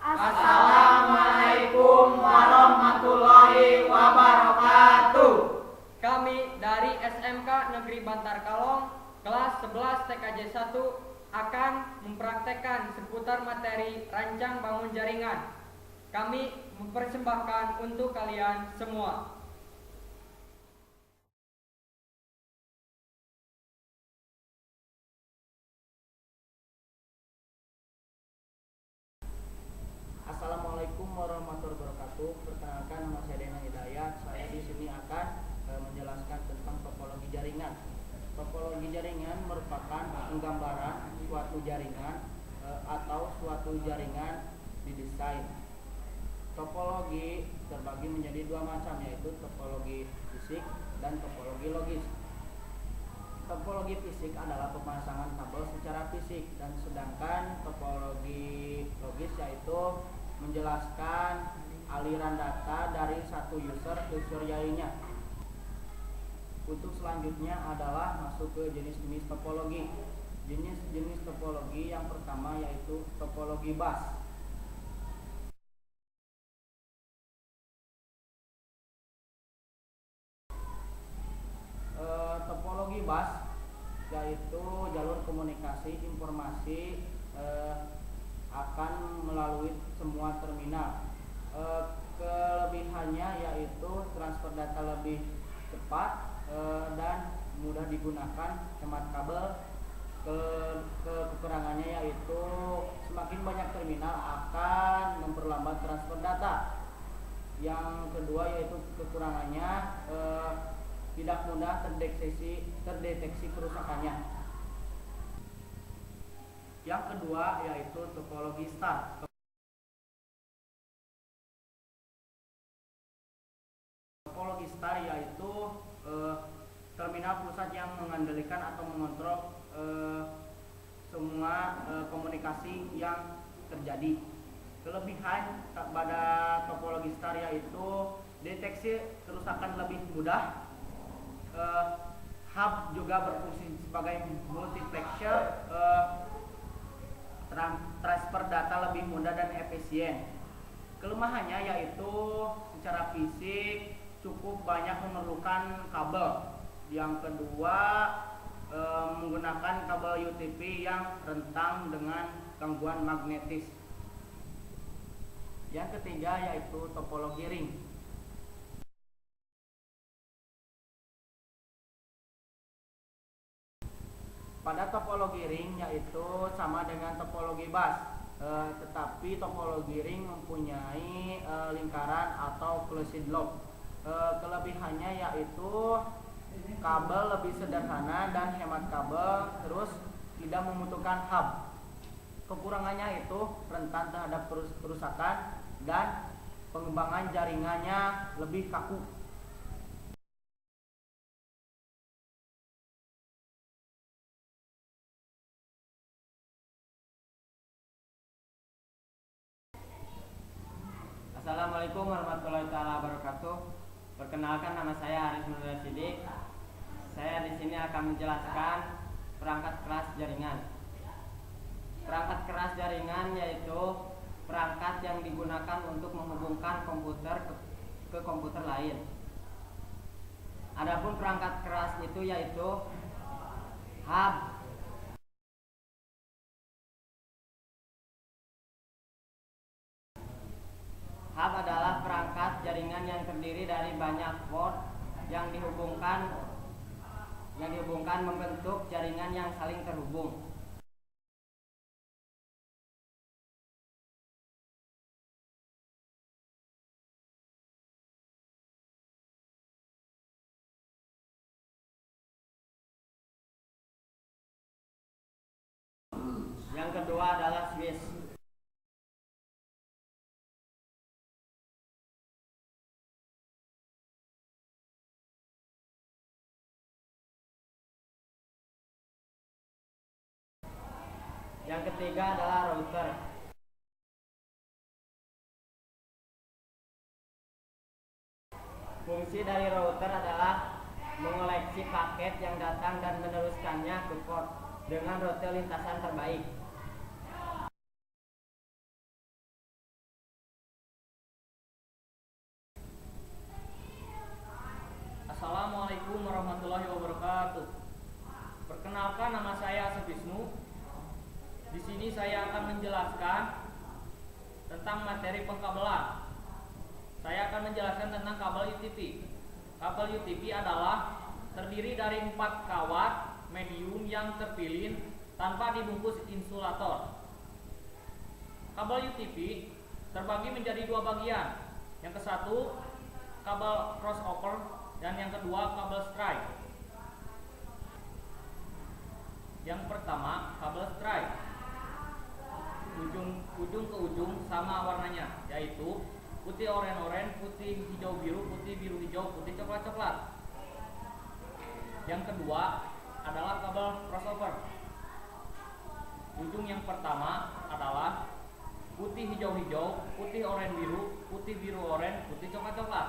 Assalamualaikum warahmatullahi wabarakatuh. Kami dari SMK Negeri Bantar Kalong, kelas 11 TKJ 1 akan mempraktekkan seputar materi rancang bangun jaringan. Kami mempersembahkan untuk kalian semua. Assalamualaikum warahmatullahi wabarakatuh. Perkenalkan, nama saya Dena Hidayat. Saya di sini akan menjelaskan tentang topologi jaringan. Topologi jaringan merupakan penggambaran suatu jaringan atau suatu jaringan didesain. Topologi terbagi menjadi dua macam, yaitu topologi fisik dan topologi logis. Topologi fisik adalah pemasangan kabel secara fisik, dan sedangkan topologi logis yaitu menjelaskan aliran data dari satu user ke user lainnya. Untuk selanjutnya adalah masuk ke jenis-jenis topologi. Jenis-jenis topologi yang pertama yaitu topologi bus. Topologi bus yaitu jalur komunikasi informasi akan melalui semua terminal. Kelebihannya yaitu transfer data lebih cepat dan mudah digunakan, hemat kabel. Kekurangannya yaitu semakin banyak terminal akan memperlambat transfer data. Yang kedua yaitu kekurangannya tidak mudah terdeteksi kerusakannya. Yang kedua yaitu topologi star. Topologi star yaitu terminal pusat yang mengendalikan atau mengontrol semua komunikasi yang terjadi. Kelebihan pada topologi star yaitu deteksi kerusakan lebih mudah. Hub juga berfungsi sebagai multiplexer, transfer data lebih mudah dan efisien. Kelemahannya yaitu secara fisik cukup banyak memerlukan kabel. Yang kedua menggunakan kabel UTP yang rentan dengan gangguan magnetis. Yang ketiga yaitu topologi ring. Pada topologi ring yaitu sama dengan topologi bus, tetapi topologi ring mempunyai lingkaran atau closed loop. Kelebihannya yaitu kabel lebih sederhana dan hemat kabel, terus tidak membutuhkan hub. Kekurangannya itu rentan terhadap kerusakan dan pengembangan jaringannya lebih kaku. Assalamualaikum warahmatullahi wabarakatuh. Perkenalkan, nama saya Aris Nurul Sidik. Saya di sini akan menjelaskan perangkat keras jaringan. Perangkat keras jaringan yaitu perangkat yang digunakan untuk menghubungkan komputer ke komputer lain. Adapun perangkat keras itu yaitu hub. Hub adalah perangkat jaringan yang terdiri dari banyak port yang dihubungkan membentuk jaringan yang saling terhubung. Yang kedua adalah switch. Yang ketiga adalah router. Fungsi dari router adalah mengoleksi paket yang datang dan meneruskannya ke port dengan rute lintasan terbaik. Perkenalkan, nama saya Asep Wisnu. Di sini saya akan menjelaskan tentang materi pengkabelan. Saya akan menjelaskan tentang kabel UTP. Kabel UTP adalah terdiri dari 4 kawat medium yang terpilin tanpa dibungkus insulator. Kabel UTP terbagi menjadi 2 bagian. Yang ke satu kabel crossover dan yang kedua kabel stripe. Yang pertama kabel stripe, ujung ke ujung sama warnanya, yaitu putih oranye, putih hijau biru, putih biru hijau, putih coklat coklat. Yang kedua adalah kabel crossover. Ujung yang pertama adalah putih hijau hijau, putih oranye biru, putih biru oranye, putih coklat coklat.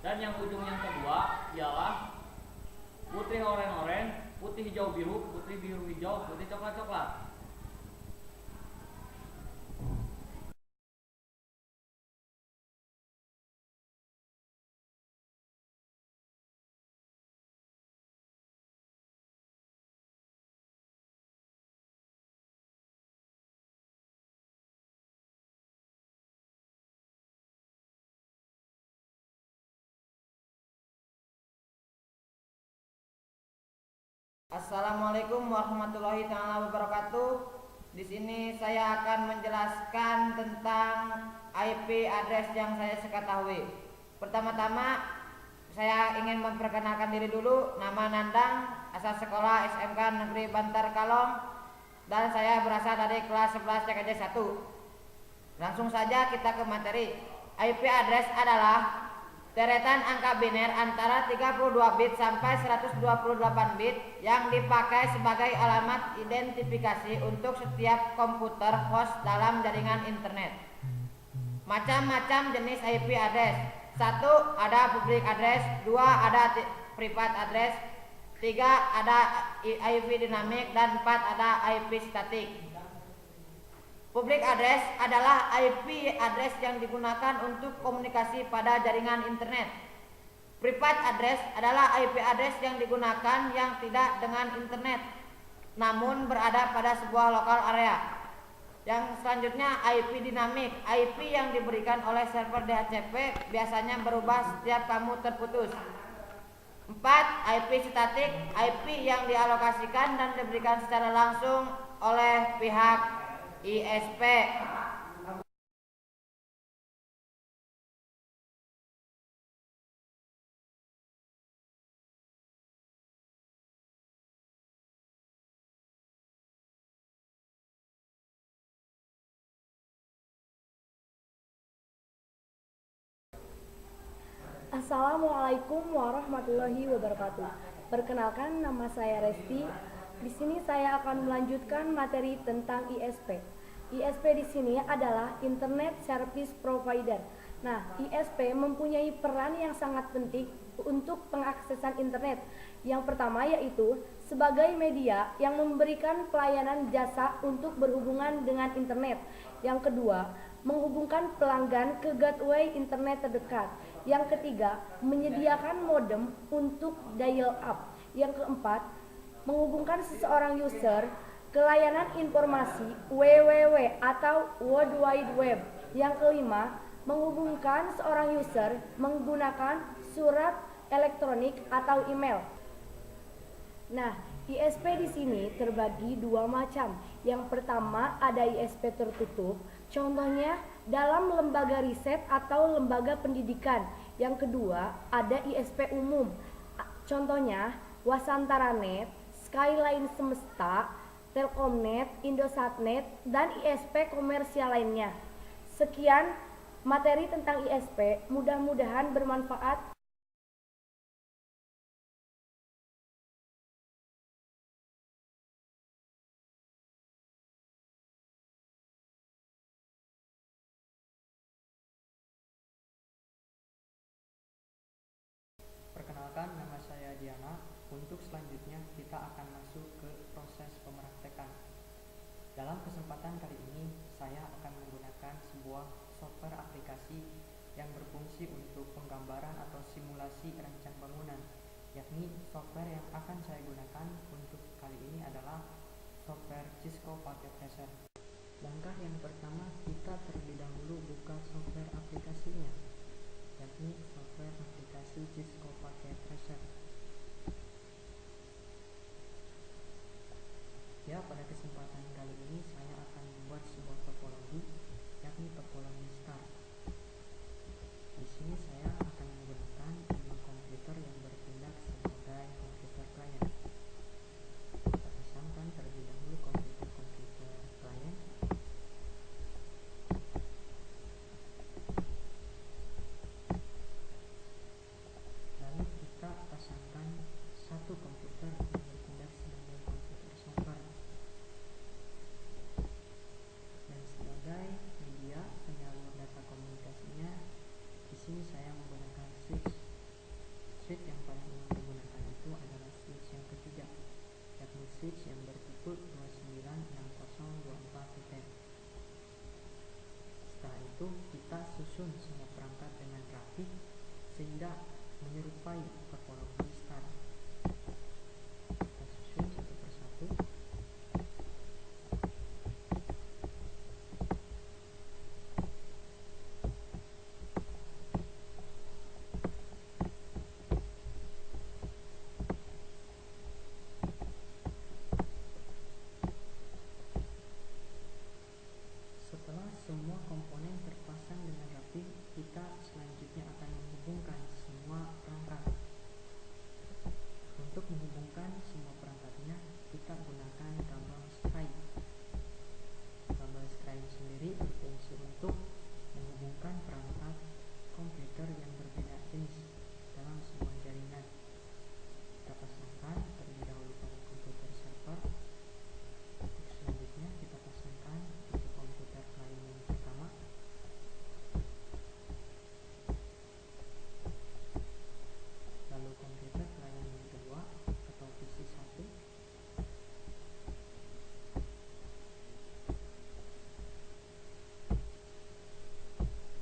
Dan yang ujung yang kedua ialah putih oranye, putih hijau biru, putih biru hijau, putih coklat coklat. Assalamualaikum warahmatullahi taala wabarakatuh. Di sini saya akan menjelaskan tentang IP address yang saya ketahui. Pertama-tama saya ingin memperkenalkan diri dulu. Nama Nandang, asal sekolah SMK Negeri Bantar Kalong, dan saya berasal dari kelas 11 TKJ 1. Langsung saja kita ke materi. IP address adalah deretan angka biner antara 32 bit sampai 128 bit yang dipakai sebagai alamat identifikasi untuk setiap komputer host dalam jaringan internet. Macam-macam jenis IP address. 1. Ada public address, 2. Ada private address, 3. Ada IP dinamik, dan 4. Ada IP statik. Public address adalah IP address yang digunakan untuk komunikasi pada jaringan internet. Private address adalah IP address yang digunakan yang tidak dengan internet, namun berada pada sebuah lokal area. Yang selanjutnya IP dinamik, IP yang diberikan oleh server DHCP biasanya berubah setiap kamu terputus. 4. IP statik, IP yang dialokasikan dan diberikan secara langsung oleh pihak ISP. Assalamualaikum warahmatullahi wabarakatuh. Perkenalkan, nama saya Resti. Di sini saya akan melanjutkan materi tentang ISP. ISP di sini adalah Internet Service Provider. Nah, ISP mempunyai peran yang sangat penting untuk pengaksesan internet. Yang pertama yaitu sebagai media yang memberikan pelayanan jasa untuk berhubungan dengan internet. Yang kedua, menghubungkan pelanggan ke gateway internet terdekat. Yang ketiga, menyediakan modem untuk dial up. Yang keempat, menghubungkan seseorang user ke layanan informasi www atau World Wide Web. Yang kelima, menghubungkan seorang user menggunakan surat elektronik atau email. Nah, ISP di sini terbagi 2 macam. Yang pertama ada ISP tertutup, contohnya dalam lembaga riset atau lembaga pendidikan. Yang kedua ada ISP umum, contohnya Wasantara.net, Skyline Semesta, Telkomnet, Indosatnet, dan ISP komersial lainnya. Sekian materi tentang ISP, mudah-mudahan bermanfaat. Perkenalkan, nama saya Diana. Untuk selanjutnya kita akan masuk ke proses pemraktekan. Dalam kesempatan kali ini saya akan menggunakan sebuah software aplikasi yang berfungsi untuk penggambaran atau simulasi rancang bangunan, yakni software yang akan saya gunakan untuk kali ini adalah software Cisco Packet Tracer. Langkah yang pertama, kita terlebih dahulu buka software aplikasinya, yakni software aplikasi Cisco Packet Tracer. Ya, pada kesempatan kali ini saya akan membuat sebuah topologi, yakni topologi star. Di sini saya akan menggunakan 5 komputer yang bertindak sebagai komputer klien. Kita pasangkan terlebih dahulu komputer klien. Lalu kita pasangkan satu komputer yang bertindak sebagai komputer server. Dan sebagai media penyalur data komunikasinya, di sini saya menggunakan switch. Switch yang paling umum digunakan itu adalah switch yang ketiga, yakni switch yang bertipe 296024 VTEC. Setelah itu kita susun semua perangkat dengan rapi sehingga menyerupai topologi star. Kita susun satu persatu. Setelah semua komponen terpasang dengan rapi, kita selanjutnya akan menghubungkan semua perangkat. Untuk menghubungkan semua perangkatnya, kita gunakan kabel string. Kabel string sendiri berfungsi untuk menghubungkan perangkat komputer yang berbeda jenis dalam sebuah jaringan. Kita pasangkan terlebih dahulu pada komputer server. Untuk selanjutnya kita pasangkan untuk komputer klien yang pertama. Lalu komputer klien yang kedua atau PC1.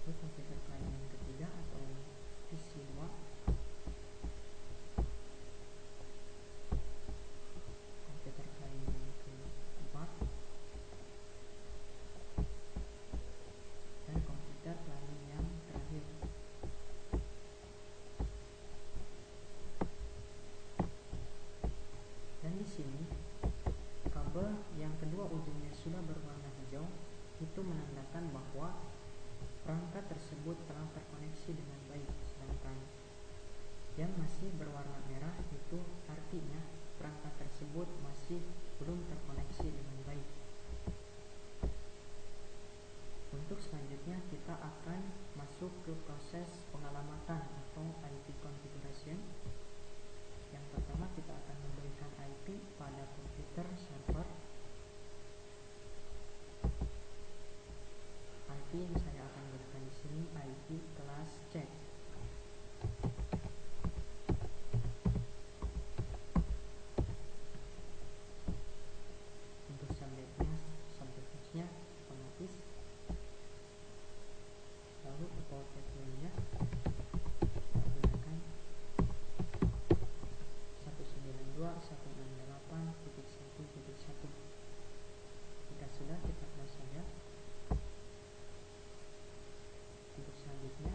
Lalu komputer klien yang ketiga atau PC2. Komputer klien yang keempat. Dan komputer klien yang terakhir. Dan di sini kabel yang kedua ujungnya sudah berwarna hijau, itu menandakan bahwa perangkat tersebut telah terkoneksi dengan baik, sedangkan yang masih berwarna merah itu artinya perangkat tersebut masih belum terkoneksi dengan baik. Untuk selanjutnya kita akan masuk ke proses pengalamatan atau IP configuration. Yang pertama kita akan memberikan IP pada komputer server. IP yang saya akan berikan di sini IP kelas C. Untuk subnetnya otomatis. Lalu untuk gateway-nya kita gunakan 192.168.1.1. Jika sudah, kita close saja. Untuk selanjutnya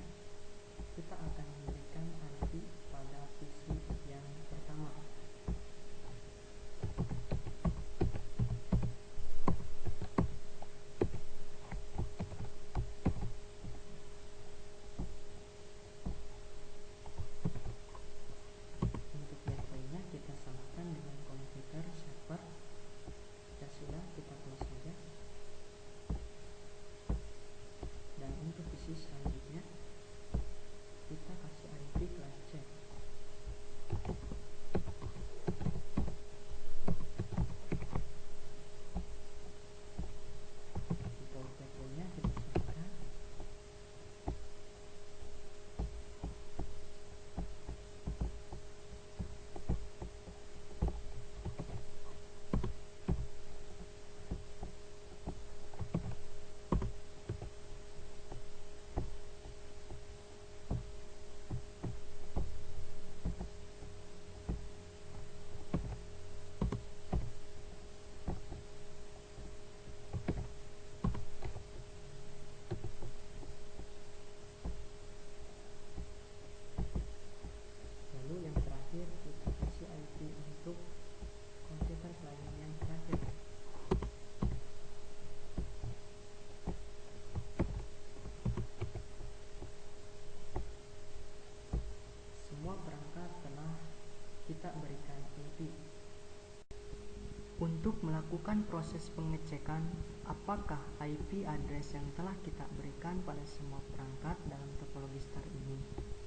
melakukan proses pengecekan apakah IP address yang telah kita berikan pada semua perangkat dalam topologi star ini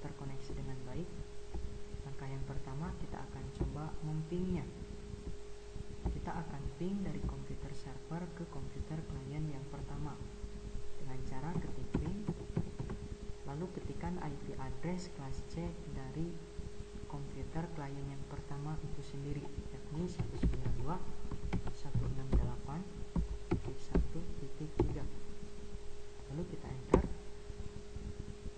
terkoneksi dengan baik. Langkah yang pertama, kita akan coba mempingnya. Kita akan ping dari komputer server ke komputer klien yang pertama dengan cara ketik ping, lalu ketikan IP address kelas C dari komputer klien yang pertama itu sendiri, yakni 192.168.1.3. Lalu kita enter.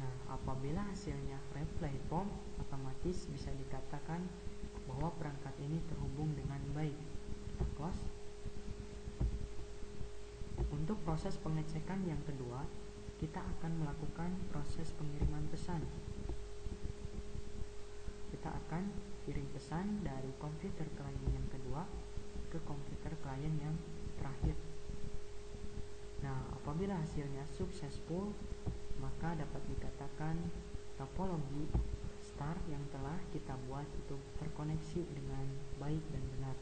Nah, apabila hasilnya reply POM, otomatis bisa dikatakan bahwa perangkat ini terhubung dengan baik. Kita close. Untuk proses pengecekan yang kedua, kita akan melakukan proses pengiriman pesan. Kita akan kirim pesan dari komputer klien yang kedua ke komputer klien yang terakhir. Nah, apabila hasilnya successful, maka dapat dikatakan topologi star yang telah kita buat itu terkoneksi dengan baik dan benar.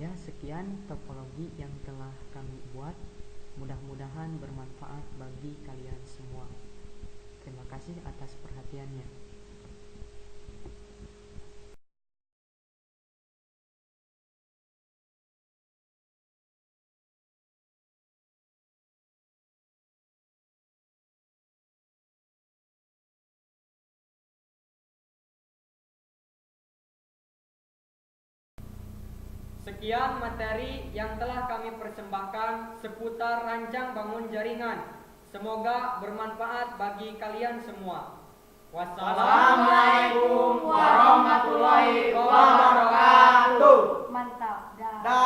Ya, sekian topologi yang telah kami buat. Mudah-mudahan bermanfaat bagi kalian semua. Terima kasih atas perhatiannya. Sekian materi yang telah kami persembahkan seputar rancang bangun jaringan. Semoga bermanfaat bagi kalian semua. Wassalamualaikum warahmatullahi wabarakatuh. Mantap. Dah. Dah.